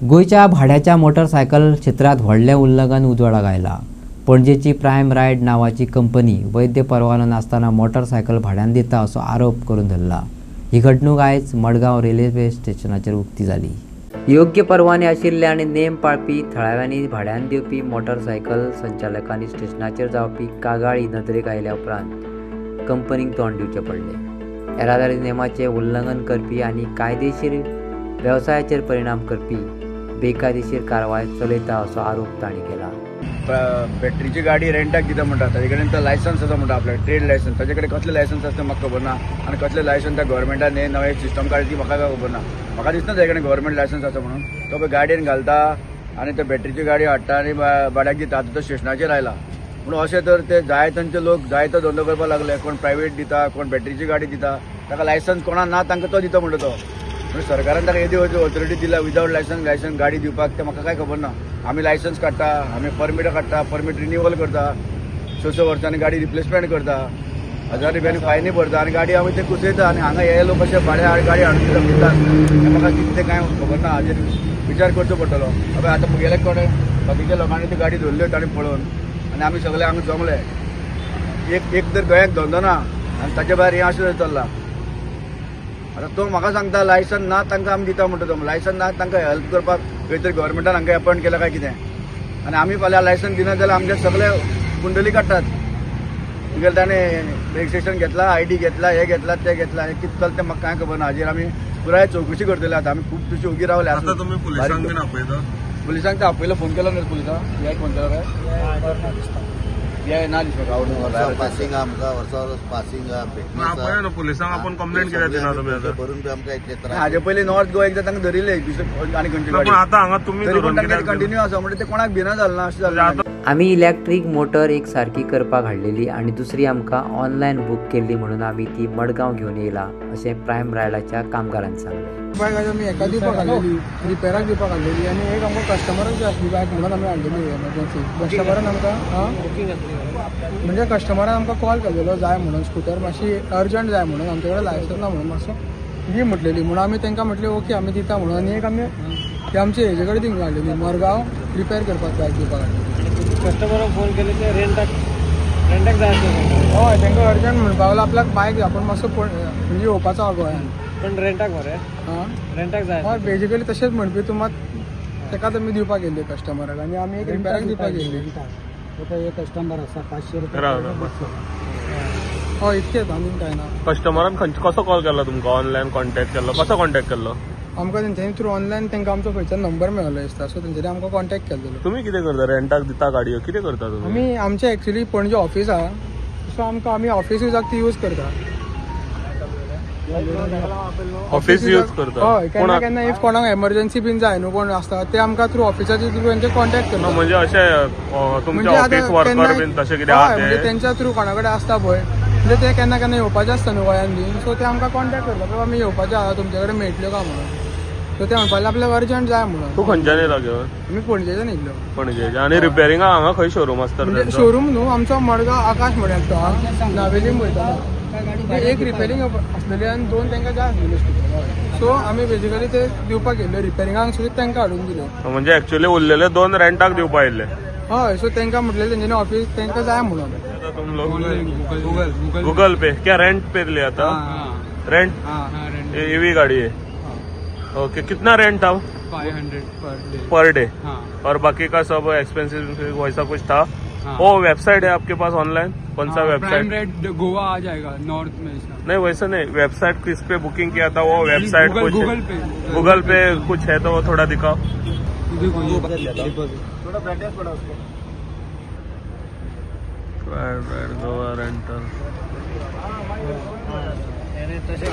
गोयच्या भाड्याच्या मोटरसायकल क्षेत्रात व्हडलें उल्लंघन उजवाडाक आयला। पणजेची प्रायम रायड नावाची कंपनी वैध परवानो नासतना मोटरसायकल भाड्यान दिता असो आरोप करून धरला। ही घडणूक आयज मडगांव रेल्वे स्टेशनाचेर उक्ती जाली। योग्य परवाने आशिल्ले आनी नेम पाळपी थळाव्यांनी भाड्यान दिवपी मोटरसायकल संचालकांनी स्टेशनाचेर जावपी कागाळी नदरेक आयल्या उपरांत कंपनीक तोंड दिवचें पडलें। येरादारी नेमाचें उल्लंघन करपी आनी कायदेशीर वेवसायाचेर परिणाम करपी बेकायदेशीर कारवाय चलयता असो आरोप तांणी केला। बॅटरीची गाडी रेंटाक दिता म्हणटा ताजे कडेन तो लायसन्स आसा म्हणटा आपल्याक ट्रेड लायसन्स ताजे कडेन कसले लायसन्स आसा म्हाका खबर ना आनी कसले लायसन्स त्या गव्हर्मेंटान हे नवे सिस्टम काडली म्हाका खबर ना। म्हाका दिसना ताजे कडेन गव्हर्मेंट लायसन्स आसा म्हणून तो पळय गाडयेन घालता आनी ते बॅटरीची गाडी हाडटा आनी भाड्याक दिता। आतां तो स्टेशनाचेर आयला म्हणून अशें तर ते जाय तांचे लोक जाय तो धंदो करपाक लागले। कोण प्रायवेट दिता कोण बॅटरीची गाडी दिता ताका लायसन्स कोणा ना तांकां तो दिता म्हणटा तो। म्हणजे सरकारान ताका येदी ऑथॉरिटी दिला विदाउट लायसन्स गाडी दिवपाक ते म्हाका काय खबर ना। आमी लायसन्स काडटा आमी परमीट काडटा परमीट रिन्यूवल करता 6 वर्सांनी गाडी रिप्लेसमेंट करता 1000 रुपयांनी फायनी भरता आनी गाडी आमी ते कुसयता आनी हांगा हे लोक अशे भाड्या गाडी हाडून दिता म्हाका कितें काय खबर ना। हाजेर विचार करचो पडटलो। हय आतां मुगेले कोणे बाकीच्या लोकांनी ती गाडी धरल्यो ताणी पळोवन आनी आमी सगळे हांगा जमले। एक तर गोंयाक धंदो ना आनी ताचे भायर हें अशें चल्लां। आतां तो म्हाका सांगता लायसन्स ना तांकां आमी दिता म्हणटा तो लायसन्स ना तांकां हेल्प करपाक खंय तरी गव्हर्मेंटान हांकां अपॉयंट केला काय कितें आनी आमी फाल्यां लायसन्स दिना जाल्यार आमचे सगळे कुंडली काडटात। तुगेले ताणें रजिस्ट्रेशन घेतला ID घेतला हे घेतला ते घेतला हे कितें चलता म्हाका कांय खबर ना। हाजेर आमी पुराय चवकशी करतले। आतां आमी खूब तुजी उगी रावल्या। आतां तुमी पुलिसांक बीन आपयता? पुलिसांक आपयलो फोन केलो न्ही पुलिसांक ह्याक फोन केलो काय हे ना दिसता पासिंग आमकां वर्सां पासिंग आपया न्हू पुलिसांक आपण कंप्लेंट कित्याक दिना तुमी आतां? भरून बी आमकां इतले त्रास। हाजे पयलीं नॉर्थ गोवा एकदां तांकां धरिल्ले आनी खंयची पण आतां हांगा तुमी धरून कंटिन्यू आसा म्हणजे ते कोणाक भिना जालें ना अशें जालें। आमी इलेक्ट्रीक मोटर एक सारकी करपाक हाडलेली आनी दुसरी आमकां ऑनलायन बूक केल्ली म्हणून आमी ती मडगांव घेवन येयला अशें प्रायम रायडाच्या कामगारांनी सांगलें। बायक आमी एका दिवपाक हाडलेली रिपेराक दिवपाक हाडलेली आनी एक आमकां कस्टमराक जाय आसली बायक म्हणून आमी हाडलेली एमर्जन्सी। कस्टमरान आमकां म्हणजे कस्टमरान आमकां कॉल केलेलो जाय म्हणून स्कूटर मातशी अर्जंट जाय म्हणून आमचे कडेन लायसन्स ना म्हणून मातसो दी म्हटलेली म्हणून आमी तांकां म्हटलें ओके आमी दिता म्हणून आनी एक आमी ती आमची हेजे कडेन दिवंक हाडलेली मडगांव रिपेर करपाक बायक दिवपाक हाडलेली। कस्टमराक फोन केले ते रेंटाक जाय आसलें। हय तांकां अर्जंट म्हणपाक लागलो आपल्याक बायक जाय पूण मातसो म्हणजे येवपाचो हा गोंयान पण रेंटाक मरे रेंटाक जाय। हय बेजिकली तशेंच म्हणपी तूं मात ताकाच आमी दिवपाक गेल्ले कस्टमराक आनी आमी एक रिपेराक दिवपाक गेल्ले। एक कस्टमर आसा 500 हय इतकेंच आनी कांय ना। कस्टमरान कसो कॉल केलो तुमकां? ऑनलायन कॉन्टॅक्ट केलो? कसो कॉन्टॅक्ट केलो? आमकां तेंच्यांनी थ्रू ऑनलायन तांकां आमचो खंयचो नंबर मेळ्ळो दिसता सो तेंच्यांनी आमकां कॉन्टॅक्ट केल्लो। तुमी कितें करता? रेंटाक दिता गाडयो कितें करता तुमी? आमी आमचे एक्चुली पणजे ऑफीस आहा सो आमकां आमी ऑफीस युजाक ती यूज करता। ऑफिस यूज करता? हय केन्ना केन्ना इफ कोणाक एमर्जन्सी बीन जाय न्हू कोण आसता ते आमकां थ्रू ऑफिसाचे थ्रू तेंचे कॉन्टॅक्ट करता। म्हणजे अशें तुमचे ऑफिस वर्कर बीन तशें कितें आहा म्हणजे तेंच्या थ्रू कोणा कडेन आसता पळय म्हणजे ते केन्ना केन्ना येवपाचे आसता न्हू गोंयान बीन सो ते आमकां कॉन्टॅक्ट करता बाबा आमी येवपाचे आहा तुमचे कडेन मेळटल्यो काय म्हणून। सो ते म्हणपाक आपल्याक अर्जंट जाय म्हणून। तूं खंयच्यान येयला घेवन? आमी पणजेच्यान येयल्लो। पणजेच्यान? आनी रिपेरिंगा हांगा खंय शोरूम आसता? म्हणजे शोरूम न्हू आमचो मडगांव आकाश म्हणल्यार तो आहा नावेलीम वयता एक रिपेरिंग आसलेली आनी 2 तांकां जाय आसलेले स्कूटर सो आमी बेजिकली ते दिवपाक गेल्ले रिपेरिंगाक सुद्दां तांकां हाडून दिले। म्हणजे एक्चुअली उरलेले 2 रेंटाक दिवपा आयिल्ले? हय सो तांकां म्हटलें तेंच्यांनी ऑफिस तांकां जाय म्हणून। गूगल पे क्या रेंट पे लिए आता? रेंट ईवी गाड़ी है? ओके कितना रेंट था? 500 पर डे। और बाकी का सब एक्सपेंसिस वैसा कुछ था? वो वेबसाइट है आपके पास ऑनलाइन? कौन सा वेबसाइट? प्राइम रेड गोवा आ जाएगा नॉर्थ में इसका। नहीं वैसा नहीं, वेबसाइट किस पे बुकिंग किया था वो वेबसाइट कुछ? गूगल पे कुछ है तो वो थोड़ा दिखाओ। थोड़ा ब्राइटनेस बढ़ाओ उसको। गोवा रेंटल